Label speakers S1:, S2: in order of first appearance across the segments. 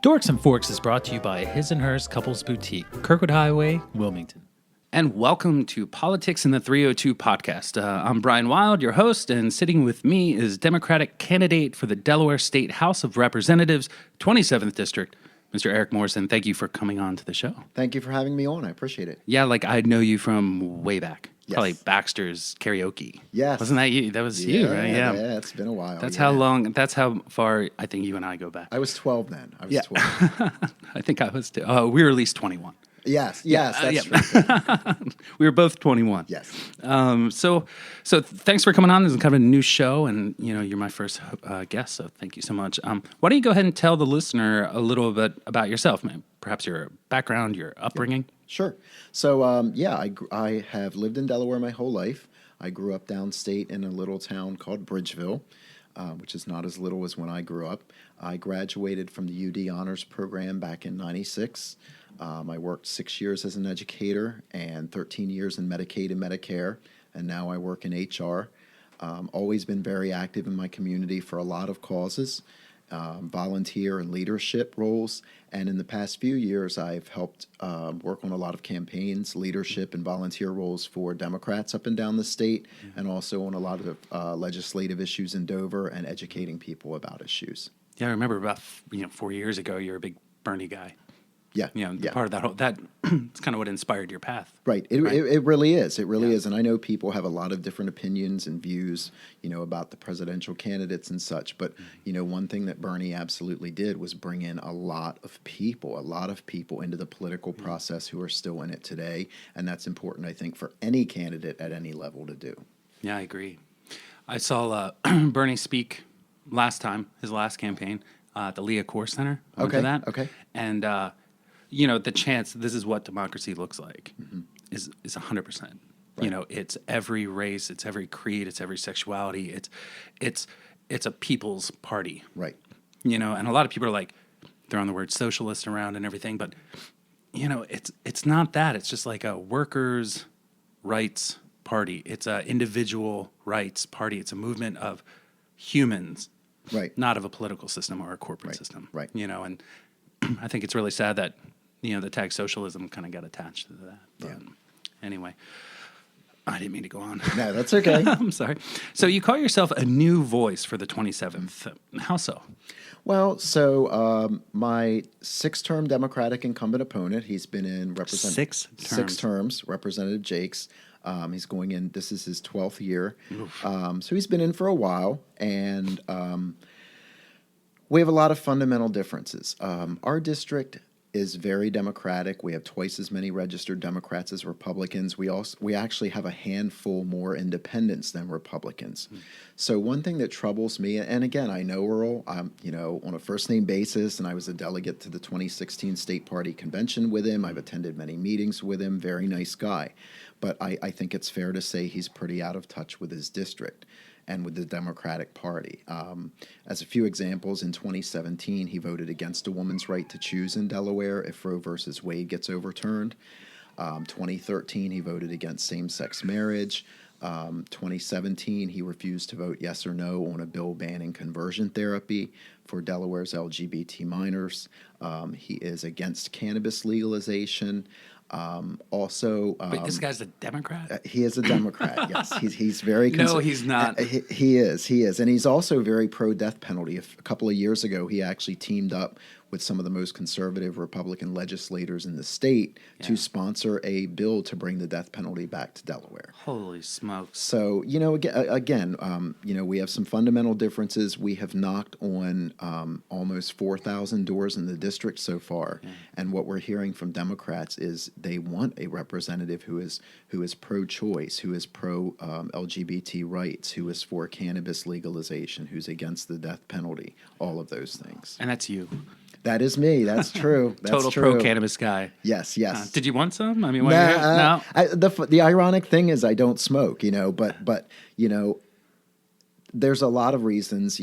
S1: Dorks and Forks is brought to you by His and Hers Couples Boutique, Kirkwood Highway, Wilmington.
S2: And welcome to Politics in the 302 podcast. I'm Brian Wild, your host, and sitting with me is Democratic candidate for the Delaware State House of Representatives, 27th District, Mr. Eric Morrison. Thank you for coming on to the show.
S3: Thank you for having me on. I appreciate it.
S2: Yeah, like I know you from way back.
S3: Yes.
S2: Probably Baxter's Karaoke.
S3: Yes.
S2: Wasn't that you? That was you, right?
S3: Yeah, it's been a while.
S2: That's how long, that's how far I think you and I go back.
S3: I was 12 then. I was 12.
S2: I think I was too. We were at least 21.
S3: Yes, that's true.
S2: We were both 21.
S3: Yes.
S2: So thanks for coming on. This is kind of a new show, and you're my first guest, so thank you so much. Why don't you go ahead and tell the listener a little bit about yourself, man? Perhaps your background, your upbringing.
S3: Sure. So, I have lived in Delaware my whole life. I grew up downstate in a little town called Bridgeville, which is not as little as when I grew up. I graduated from the UD Honors Program back in '96. I worked 6 years as an educator and 13 years in Medicaid and Medicare, and now I work in HR. Always been very active in my community for a lot of causes, volunteer and leadership roles, and in the past few years I've helped work on a lot of campaigns, leadership and volunteer roles for Democrats up and down the state, and also on a lot of legislative issues in Dover and educating people about issues.
S2: Yeah, I remember about 4 years ago you were a big Bernie guy.
S3: Yeah.
S2: Part of that whole, it's kind of what inspired your path.
S3: Right. It really is. It really is. And I know people have a lot of different opinions and views, about the presidential candidates and such. But, one thing that Bernie absolutely did was bring in a lot of people into the political process who are still in it today. And that's important, I think, for any candidate at any level to do.
S2: Yeah, I agree. I saw Bernie speak last time, his last campaign, at the Leah Core Center.
S3: Okay.
S2: And, the chance this is what democracy looks like is 100%.
S3: Right.
S2: It's every race, it's every creed, it's every sexuality. It's a people's party.
S3: Right.
S2: And a lot of people are like throwing the word socialist around and everything, but it's not that. It's just like a workers' rights party. It's a individual rights party. It's a movement of humans,
S3: right,
S2: not of a political system or a corporate system.
S3: Right.
S2: And I think it's really sad that the tag socialism kind of got attached to that. But anyway, I didn't mean to go on.
S3: No, that's okay.
S2: I'm sorry. So you call yourself a new voice for the 27th. How so?
S3: Well, so my six-term Democratic incumbent opponent, he's been in
S2: Six
S3: terms, Representative Jakes. He's going in, this is his 12th year. So he's been in for a while, and we have a lot of fundamental differences. Our district is very Democratic. We have twice as many registered Democrats as Republicans. We actually have a handful more independents than Republicans. So one thing that troubles me, and again, I know Earl, on a first-name basis, and I was a delegate to the 2016 State Party Convention with him. I've attended many meetings with him. Very nice guy. But I think it's fair to say he's pretty out of touch with his district and with the Democratic Party. As a few examples, in 2017, he voted against a woman's right to choose in Delaware if Roe versus Wade gets overturned. 2013, he voted against same-sex marriage. 2017, he refused to vote yes or no on a bill banning conversion therapy for Delaware's LGBT minors. He is against cannabis legalization.
S2: Wait, this guy's a Democrat?
S3: He is a Democrat, yes. He's very...
S2: No, he's not.
S3: He is. And he's also very pro-death penalty. A couple of years ago, he actually teamed up with some of the most conservative Republican legislators in the state to sponsor a bill to bring the death penalty back to Delaware.
S2: Holy smokes.
S3: So, again, we have some fundamental differences. We have knocked on almost 4,000 doors in the district so far. Yeah. And what we're hearing from Democrats is they want a representative who is pro-choice, who is pro-LGBT rights, who is for cannabis legalization, who's against the death penalty, all of those things.
S2: And that's you.
S3: That is me. That's true. That's
S2: Total
S3: true.
S2: pro-cannabis guy.
S3: Yes.
S2: Did you want some? I mean,
S3: no. The ironic thing is I don't smoke, but there's a lot of reasons,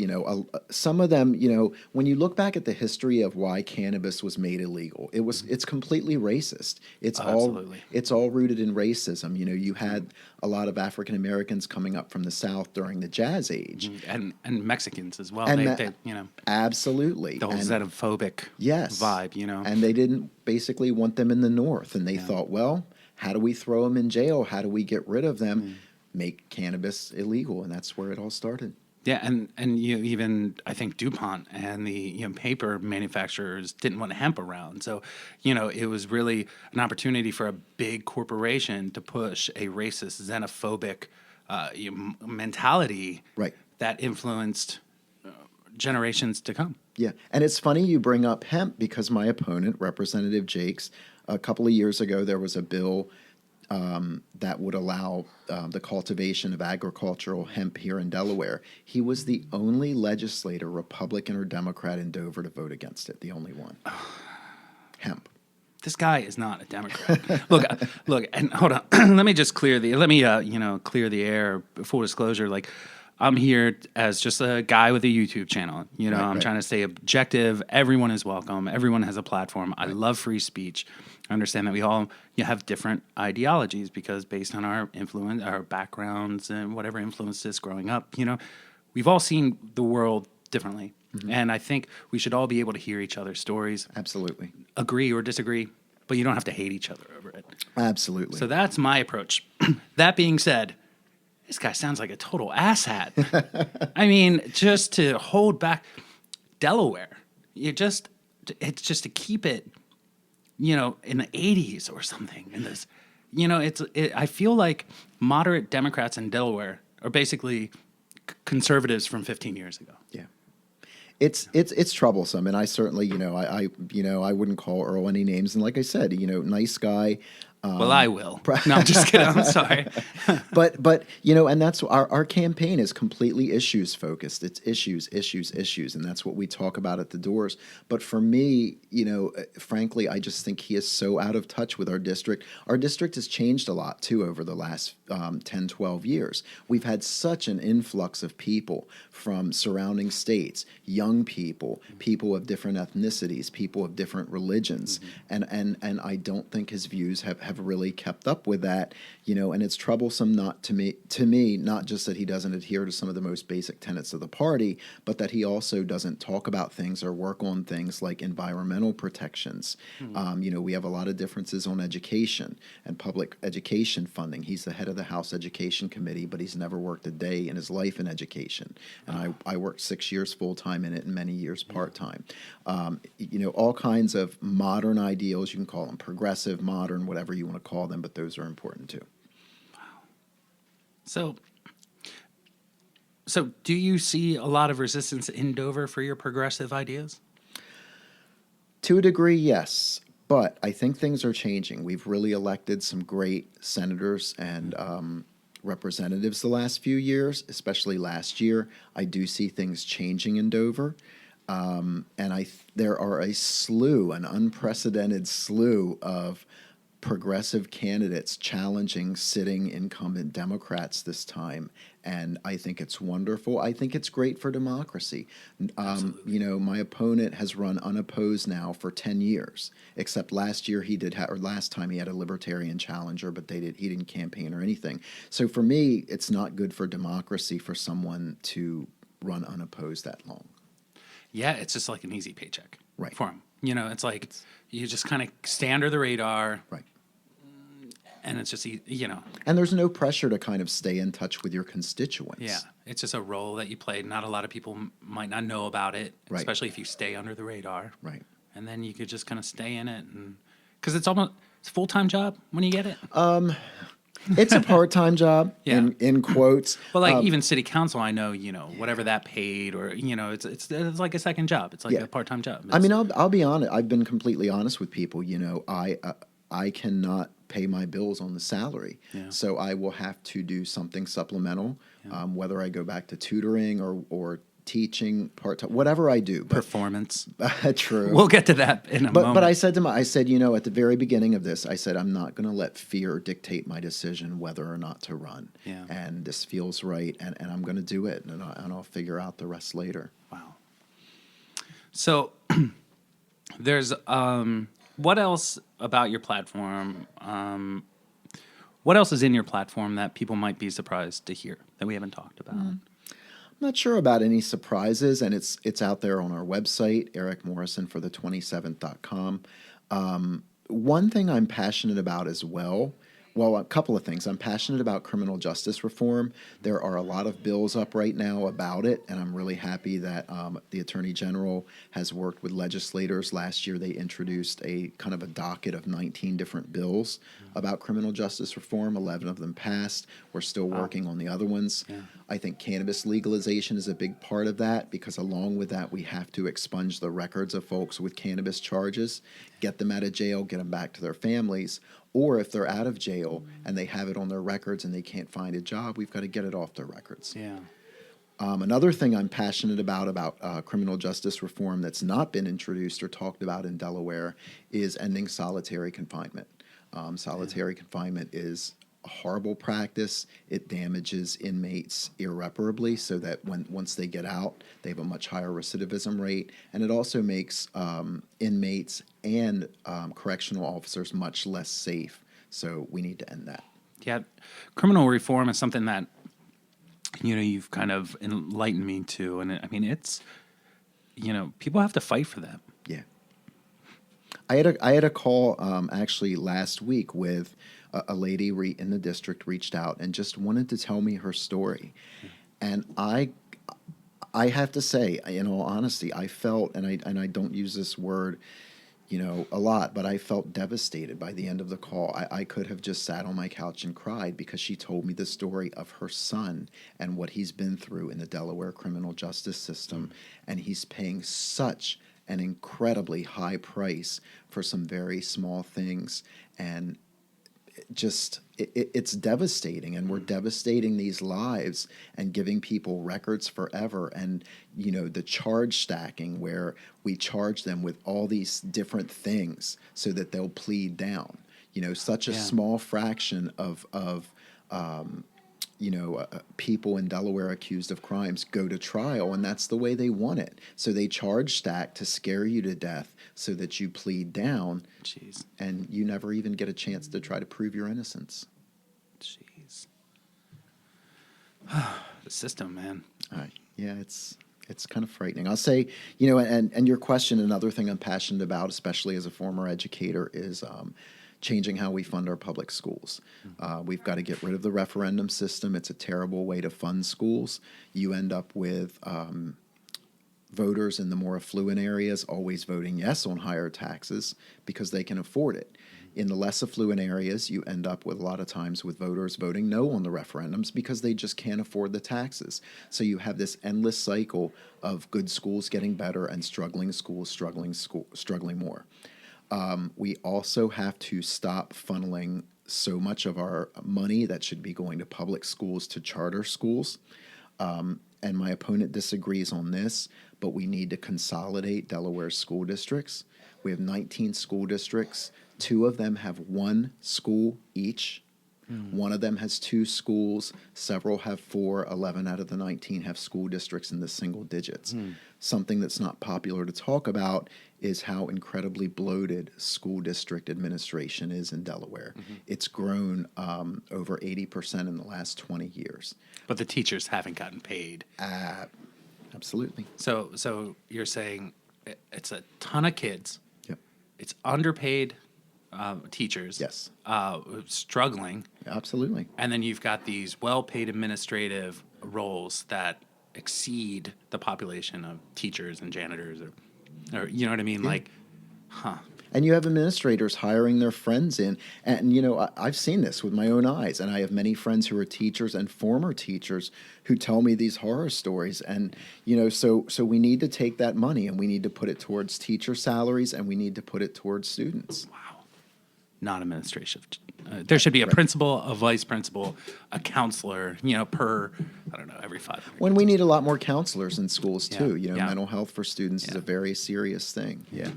S3: some of them, when you look back at the history of why cannabis was made illegal, it's completely racist.
S2: Absolutely.
S3: It's all rooted in racism. You had a lot of African Americans coming up from the South during the Jazz Age.
S2: And Mexicans as well.
S3: And
S2: They
S3: absolutely.
S2: the whole xenophobic
S3: Yes.
S2: vibe,
S3: And they didn't basically want them in the North. And they thought, well, how do we throw them in jail? How do we get rid of them? Make cannabis illegal. And that's where it all started.
S2: Yeah, and even I think DuPont and the paper manufacturers didn't want hemp around, so it was really an opportunity for a big corporation to push a racist, xenophobic mentality
S3: Right.
S2: that influenced generations to come.
S3: Yeah. And it's funny you bring up hemp because my opponent, Representative Jakes, a couple of years ago, there was a bill that would allow the cultivation of agricultural hemp here in Delaware. He was the only legislator, Republican or Democrat, in Dover to vote against it. The only one. Hemp.
S2: This guy is not a Democrat. Look, and hold on. Let me clear the air. Full disclosure, like I'm here as just a guy with a YouTube channel. I'm trying to stay objective. Everyone is welcome. Everyone has a platform. I love free speech. I understand that we all have different ideologies because based on our influence, our backgrounds, and whatever influenced us growing up, we've all seen the world differently. And I think we should all be able to hear each other's stories.
S3: Absolutely.
S2: Agree or disagree, but you don't have to hate each other over it.
S3: Absolutely.
S2: So that's my approach. That being said, this guy sounds like a total asshat. I mean, just to hold back Delaware, it's just to keep it, in the 80s or something. In this, I feel like moderate Democrats in Delaware are basically conservatives from 15 years ago.
S3: Yeah. It's troublesome, and I certainly, I wouldn't call Earl any names, and like I said, nice guy.
S2: Well, I will. No, I'm just kidding. I'm sorry.
S3: but and that's our campaign is completely issues focused. It's issues, and that's what we talk about at the doors. But for me, frankly, I just think he is so out of touch with our district. Our district has changed a lot too over the last 10, 12 years. We've had such an influx of people from surrounding states, young people, people of different ethnicities, people of different religions, and I don't think his views have really kept up with that, and it's troublesome to me, not just that he doesn't adhere to some of the most basic tenets of the party, but that he also doesn't talk about things or work on things like environmental protections. We have a lot of differences on education and public education funding. He's the head of the House Education Committee, but he's never worked a day in his life in education. And I worked 6 years full-time in it and many years part-time. All kinds of modern ideals, you can call them progressive, modern, whatever you want to call them, but those are important too.
S2: Wow. So do you see a lot of resistance in Dover for your progressive ideas?
S3: To a degree, yes. But I think things are changing. We've really elected some great senators and representatives the last few years, especially last year. I do see things changing in Dover. And there are an unprecedented slew of progressive candidates challenging sitting incumbent Democrats this time. And I think it's wonderful. I think it's great for democracy. My opponent has run unopposed now for 10 years, except last year last time he had a libertarian challenger, but he didn't campaign or anything. So for me, it's not good for democracy for someone to run unopposed that long.
S2: Yeah, it's just like an easy paycheck
S3: for
S2: him. It's like you just kind of stay under the radar.
S3: Right.
S2: And it's just,
S3: And there's no pressure to kind of stay in touch with your constituents.
S2: Yeah, it's just a role that you play. Not a lot of people might not know about it, especially if you stay under the radar.
S3: Right.
S2: And then you could just kind of stay in it. Because it's a full-time job when you get it.
S3: It's a part-time job, in quotes.
S2: Well, even city council, I know, whatever that paid, or it's like a second job. It's like a part-time job.
S3: I'll be honest. I've been completely honest with people. I cannot pay my bills on the salary, so I will have to do something supplemental, whether I go back to tutoring or teaching, part-time, whatever I do. But,
S2: Performance.
S3: true.
S2: We'll get to that in a moment.
S3: But I said to I said, you know, at the very beginning of this, I said, I'm not going to let fear dictate my decision whether or not to run.
S2: Yeah.
S3: And this feels right, and I'm going to do it, and I'll figure out the rest later.
S2: Wow. So there's what else about your platform? What else is in your platform that people might be surprised to hear that we haven't talked about?
S3: I'm not sure about any surprises, and it's out there on our website, Eric Morrison for the 27th.com. One thing I'm passionate about as well, a couple of things. I'm passionate about criminal justice reform. There are a lot of bills up right now about it, and I'm really happy that the Attorney General has worked with legislators. Last year, they introduced a kind of a docket of 19 different bills about criminal justice reform. 11 of them passed. We're still working on the other ones.
S2: Yeah.
S3: I think cannabis legalization is a big part of that, because along with that, we have to expunge the records of folks with cannabis charges, get them out of jail, get them back to their families. Or if they're out of jail and they have it on their records and they can't find a job, we've got to get it off their records.
S2: Yeah.
S3: Another thing I'm passionate about criminal justice reform that's not been introduced or talked about in Delaware is ending solitary confinement. Solitary confinement is a horrible practice. It damages inmates irreparably, so that once they get out, they have a much higher recidivism rate. And it also makes inmates and correctional officers much less safe. So we need to end that.
S2: Yeah. Criminal reform is something that, you know, you've kind of enlightened me to. And I mean, it's, you know, people have to fight for that.
S3: Yeah. I had a call actually last week with a lady in the district reached out and just wanted to tell me her story. And I have to say, in all honesty, I felt, and I don't use this word, you know, a lot, but I felt devastated by the end of the call. I could have just sat on my couch and cried, because she told me the story of her son and what he's been through in the Delaware criminal justice system. And he's paying such an incredibly high price for some very small things. And it's devastating, and we're devastating these lives and giving people records forever. And, you know, the charge stacking, where we charge them with all these different things so that they'll plead down. You know, such a small fraction of people in Delaware accused of crimes go to trial, and that's the way they want it. So they charge stack to scare you to death so that you plead down.
S2: Jeez.
S3: And you never even get a chance to try to prove your innocence.
S2: Jeez. The system, man.
S3: Yeah, it's kind of frightening. I'll say, you know, and your question, another thing I'm passionate about, especially as a former educator, is changing how we fund our public schools. We've got to get rid of the referendum system. It's a terrible way to fund schools. You end up with voters in the more affluent areas always voting yes on higher taxes because they can afford it. In the less affluent areas, you end up with a lot of times with voters voting no on the referendums because they just can't afford the taxes. So you have this endless cycle of good schools getting better and struggling schools struggling more. We also have to stop funneling so much of our money that should be going to public schools to charter schools. And my opponent disagrees on this, but we need to consolidate Delaware's school districts. We have 19 school districts. 2 of them have 1 school each. One of them has 2 schools. Several have 4. 11 out of the 19 have school districts in the single digits. Something that's not popular to talk about is how incredibly bloated school district administration is in Delaware. It's grown over 80% in the last 20 years.
S2: But the teachers haven't gotten paid.
S3: Absolutely.
S2: So you're saying it's a ton of kids.
S3: Yep.
S2: It's underpaid teachers.
S3: Yes.
S2: Struggling.
S3: Absolutely.
S2: And then you've got these well-paid administrative roles that exceed the population of teachers and janitors, or you know what I mean? Like,
S3: And you have administrators hiring their friends in. And, you know, I've seen this with my own eyes. And I have many friends who are teachers and former teachers who tell me these horror stories. And, you know, so we need to take that money and we need to put it towards teacher salaries and we need to put it towards students.
S2: wow. non-administrative. There should be a principal, a vice principal, a counselor, per, I don't know, every 500.
S3: When we need a lot more counselors in schools too.
S2: Yeah.
S3: Mental health for students is a very serious thing. Yeah.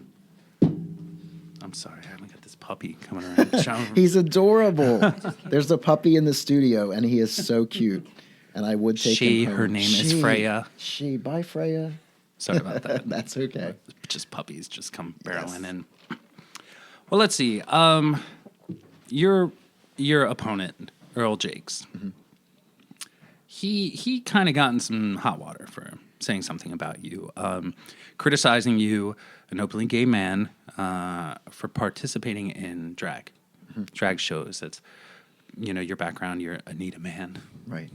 S2: I'm sorry, I haven't got this puppy coming around.
S3: He's adorable. There's a puppy in the studio, and he is so cute. And I would take him home.
S2: Her name is Freya.
S3: Bye, Freya.
S2: Sorry about that.
S3: That's okay.
S2: Just puppies just come barreling in. Well, let's see. Your opponent, Earl Jakes, he kind of got in some hot water for saying something about you, criticizing you, an openly gay man, for participating in drag shows. That's, your background. You're Anita Man.
S3: Right.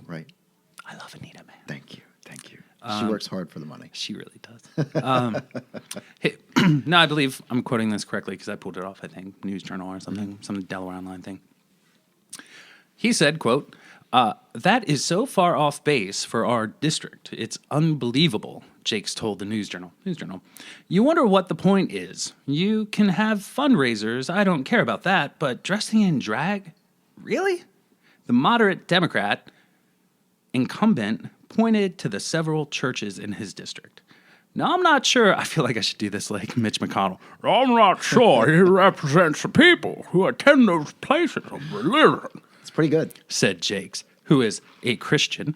S2: I love Anita Man.
S3: Thank you. She works hard for the money.
S2: She really does. No, I believe I'm quoting this correctly because I pulled it off, I think, News Journal or something, some Delaware Online thing. He said, quote, "That is so far off base for our district. It's unbelievable," Jakes told the News Journal. "You wonder what the point is. You can have fundraisers. I don't care about that. But dressing in drag? Really?" The moderate Democrat incumbent pointed to the several churches in his district. "Now, I'm not sure." I feel like I should do this like Mitch McConnell. "I'm not sure he represents the people who attend those places of religion,"
S3: It's pretty good.
S2: said Jakes, who is a Christian.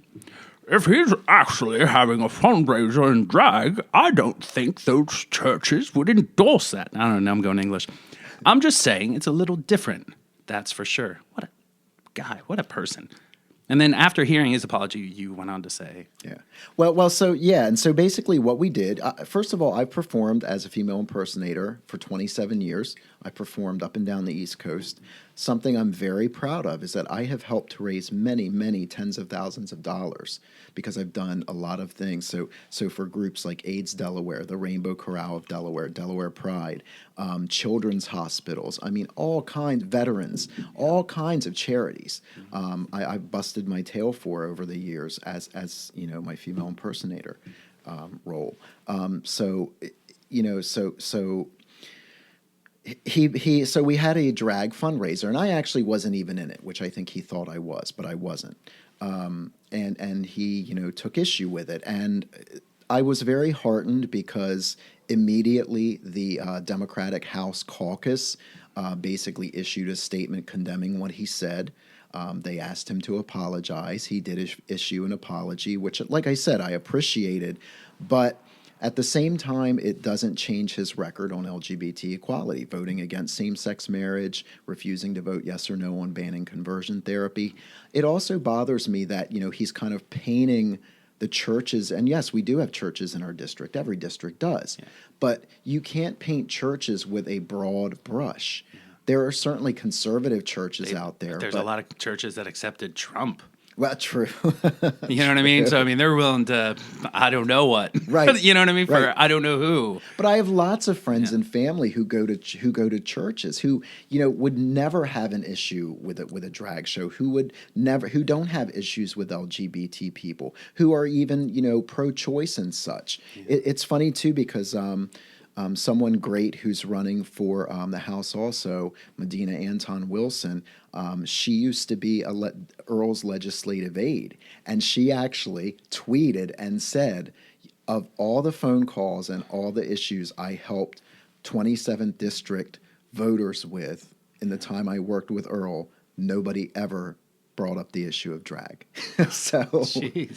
S2: "If he's actually having a fundraiser in drag, I don't think those churches would endorse that." I don't know, I'm going English. "I'm just saying it's a little different, that's for sure." What a guy, what a person. And then after hearing his apology, you went on to say...
S3: Yeah. And so basically what we did, first of all, I've performed as a female impersonator for 27 years. I performed up and down the East Coast. Something I'm very proud of is that I have helped to raise many, many tens of thousands of dollars because I've done a lot of things. So for groups like AIDS Delaware, the Rainbow Chorale of Delaware, Delaware Pride, children's hospitals, all kinds, veterans, all kinds of charities. I've busted my tail for over the years as my female impersonator role. So we had a drag fundraiser, and I actually wasn't even in it, which I think he thought I was, but I wasn't. And he, took issue with it. And I was very heartened because immediately the Democratic House caucus basically issued a statement condemning what he said. They asked him to apologize. He did issue an apology, which, like I said, I appreciated. But at the same time, it doesn't change his record on LGBT equality, voting against same-sex marriage, refusing to vote yes or no on banning conversion therapy. It also bothers me that, he's kind of painting the churches, and yes, we do have churches in our district. Every district does. Yeah. But you can't paint churches with a broad brush. Yeah. There are certainly conservative churches out there.
S2: There's a lot of churches that accepted Trump.
S3: Well, true.
S2: You know what I mean? So, they're willing to, I don't know what.
S3: Right.
S2: You know what I mean? For
S3: right.
S2: I don't know who.
S3: But I have lots of friends and family who go to churches who, would never have an issue with a drag show, who don't have issues with LGBT people, who are even, pro-choice and such. Yeah. It's funny, too, because someone great who's running for the House also, Medina Anton Wilson, she used to be Earl's legislative aide, and she actually tweeted and said, of all the phone calls and all the issues I helped 27th District voters with in the time I worked with Earl, nobody ever brought up the issue of drag. So,
S2: jeez.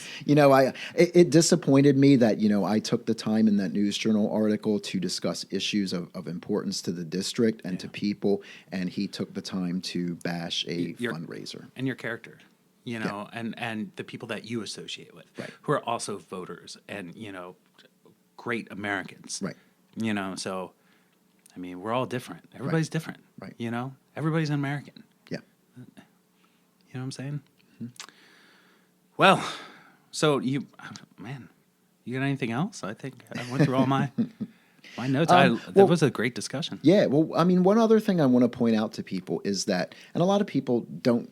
S3: It disappointed me that, I took the time in that News Journal article to discuss issues of importance to the district and to people, and he took the time to bash a fundraiser.
S2: And your character, and the people that you associate with,
S3: right,
S2: who are also voters and, great Americans.
S3: Right.
S2: So, we're all different. Everybody's different.
S3: Right.
S2: Everybody's an American.
S3: Yeah.
S2: You know what I'm saying?
S3: Mm-hmm.
S2: Well, so you got anything else? I think I went through all my notes. That was a great discussion.
S3: Yeah. Well, one other thing I want to point out to people is that, and a lot of people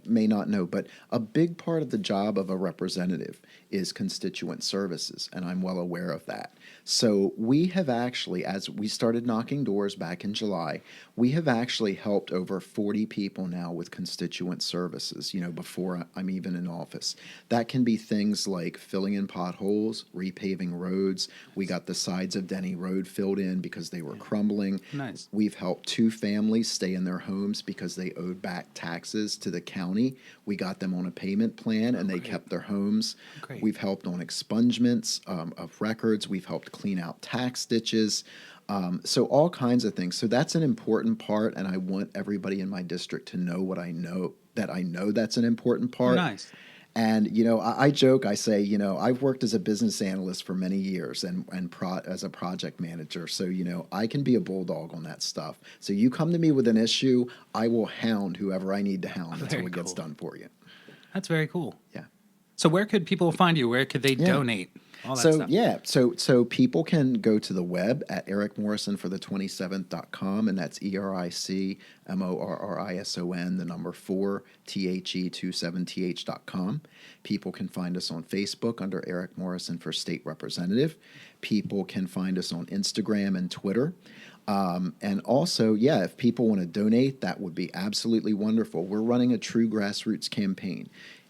S3: may not know, but a big part of the job of a representative is constituent services, and I'm well aware of that. So we have actually, as we started knocking doors back in July, we have actually helped over 40 people now with constituent services, before I'm even in office. That can be things like filling in potholes, repaving roads. We got the sides of Denny Road filled in because they were crumbling.
S2: Nice.
S3: We've helped 2 families stay in their homes because they owed back taxes to the county. We got them on a payment plan and they kept their homes.
S2: Great.
S3: We've helped on expungements of records. We've helped clean out tax ditches. So all kinds of things. So that's an important part, and I want everybody in my district to know what I know that's an important part.
S2: Nice.
S3: And, I joke, I say, I've worked as a business analyst for many years and as a project manager. So, I can be a bulldog on that stuff. So you come to me with an issue, I will hound whoever I need to hound until it gets done for you.
S2: That's very cool.
S3: Yeah.
S2: So where could people find you? Where could they donate? All that stuff.
S3: So people can go to the web at ericmorrisonforthe27th.com, and that's EricMorrison, the number 4, THE27TH.com. People can find us on Facebook under Eric Morrison for State Representative. People can find us on Instagram and Twitter. And also, if people want to donate, that would be absolutely wonderful. We're running a true grassroots campaign.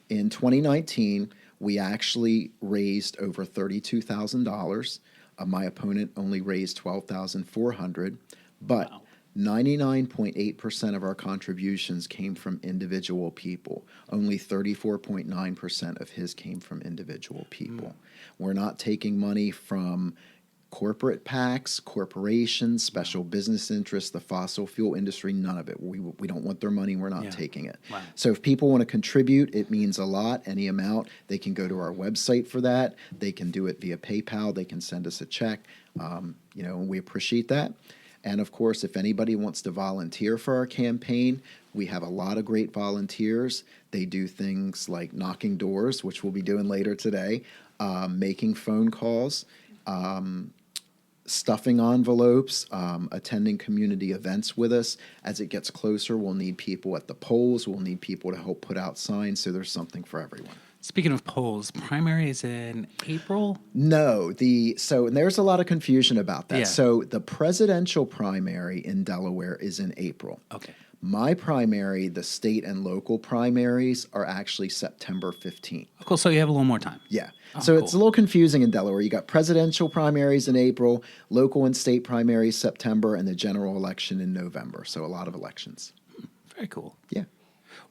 S3: In 2019, we actually raised over $32,000. My opponent only raised $12,400, but 99.8% of our contributions came from individual people. Only 34.9% of his came from individual people. We're not taking money from corporate PACs, corporations, special business interests, the fossil fuel industry, none of it. We don't want their money. We're not taking it.
S2: Wow.
S3: So if people want to contribute, it means a lot, any amount. They can go to our website for that. They can do it via PayPal. They can send us a check, and we appreciate that. And of course, if anybody wants to volunteer for our campaign, we have a lot of great volunteers. They do things like knocking doors, which we'll be doing later today, making phone calls, stuffing envelopes, attending community events with us. As it gets closer, we'll need people at the polls. We'll need people to help put out signs, so there's something for everyone.
S2: Speaking of polls, primary is in April?
S3: No, and there's a lot of confusion about that.
S2: Yeah.
S3: So the presidential primary in Delaware is in April.
S2: Okay.
S3: My primary, the state and local primaries, are actually September 15th.
S2: Cool. So you have a little more time.
S3: Yeah.
S2: Oh,
S3: So
S2: cool.
S3: it's a little confusing in Delaware. You got presidential primaries in April, local and state primaries September, and the general election in November. So a lot of elections.
S2: Very cool.
S3: Yeah.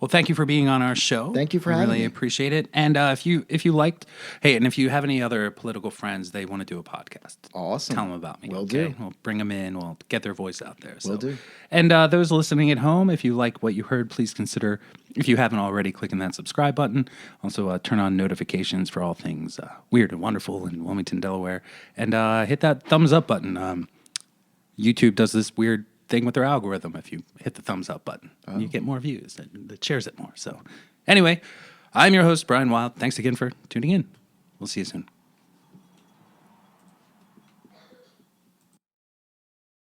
S2: Well, thank you for being on our show.
S3: Thank you for
S2: We
S3: having
S2: really
S3: me.
S2: appreciate it. And if you liked, and if you have any other political friends, they want to do a podcast.
S3: Awesome.
S2: Tell them about me.
S3: Will do.
S2: We'll bring them in. We'll get their voice out there.
S3: Will do.
S2: And those listening at home, if you like what you heard, please consider, if you haven't already, clicking that subscribe button. Also, turn on notifications for all things weird and wonderful in Wilmington, Delaware. And hit that thumbs up button. YouTube does this weird thing with their algorithm. If you hit the thumbs up button, you get more views. It shares it more. So anyway, I'm your host, Brian Wild. Thanks again for tuning in. We'll see you soon.